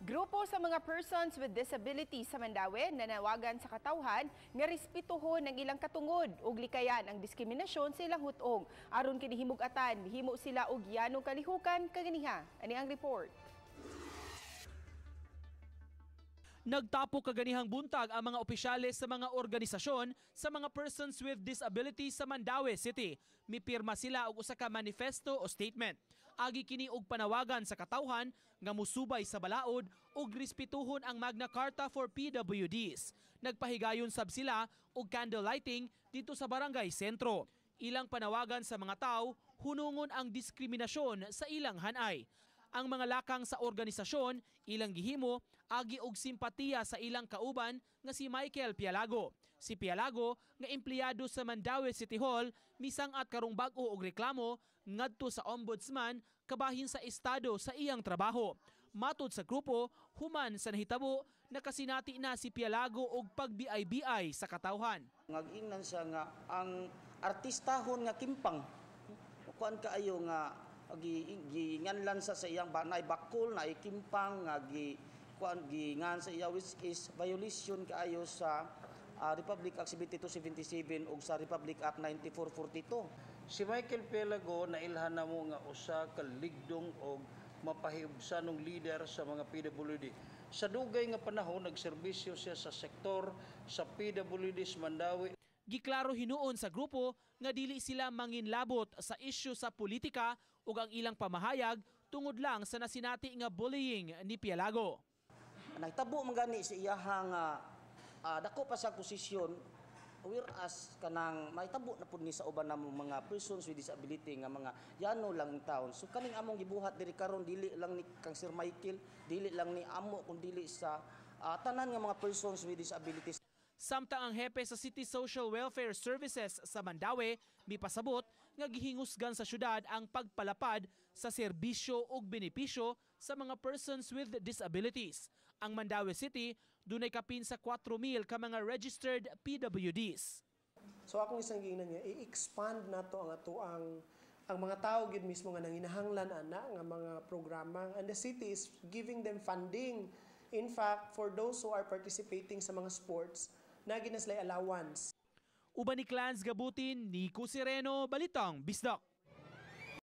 Grupo sa mga persons with disabilities sa Mandawi nanawagan sa katawhan nga respetuhon ang ilang katungod ug likayan ang diskriminasyon sa ilang hutong. Aron kini himug-atan, himo sila og yanong kalihukan kaganiha. Ani ang report. Nagtapo kaganihang buntag ang mga opisyales sa mga organisasyon sa mga persons with disabilities sa Mandawi City. Mipirma sila og usa ka manifesto o statement. Agi kini og panawagan sa katawhan nga musubay sa balaod ug respetuhon ang Magna Carta for PWDs. Nagpahigayon sab sila og candle lighting dito sa Barangay Sentro. Ilang panawagan sa mga tawo hunungon ang diskriminasyon sa ilang hanay. Ang mga lakang sa organisasyon ilang gihimo agi og simpatiya sa ilang kauban nga si Michael Pialago. Si Pialago nga empleyado sa Mandawi City Hall misang-at karong bag-o og reklamo ngadto sa ombudsman kabahin sa estado sa iyang trabaho. Matod sa grupo, human sa nahitabo nakasinati na si Pialago og pagbiay-biay sa katawhan. Ngag-ingnan siya nga ang artistahon nga kimpang. Kuan kaayo nga ginganlan sa iyang naay bakol naay kimpang nga gingan sa iya which is violation kaayo sa Republic Act 7277 ug sa Republic Act 9442. Si Michael Pialago nailhan na mo nga usa ka ligdong og mapahibsanong leader sa mga PWD. Sa dugay nga panahon nagserbisyo siya sa sektor sa PWD sa Mandawi. Giklaro hinuon sa grupo nga dili sila manginlabot sa isyu sa politika ug ang ilang pamahayag tungod lang sa nasinati nga bullying ni Pialago. Nagtabo man gani sa iyahang dako pa sa posisyon whereas kanang mahitabo na pud ni sa uban namong mga persons with disability nga mga yano lang taon. So kaning among gibuhat diri karon dili lang ni kang Sir Michael, dili lang ni amo kun dili sa tanan nga mga persons with disabilities. Samtang ang hepe sa City Social Welfare Services sa Mandawi mipasabot nga gihingusgan sa syudad ang pagpalapad sa serbisyo ug benepisyo sa mga persons with disabilities. Ang Mandawi City dunay kapin sa 4,000 ka mga registered PWDs. So akong isang giingnan nga i-expand nato ang mga tao gid mismo nga nanginahanglan ana nga mga programa, and the city is giving them funding. In fact, for those who are participating sa mga sports, naginaslay allowance. Uban ni Clans Gabutin, Nico Sireno, Balitang Bisdak.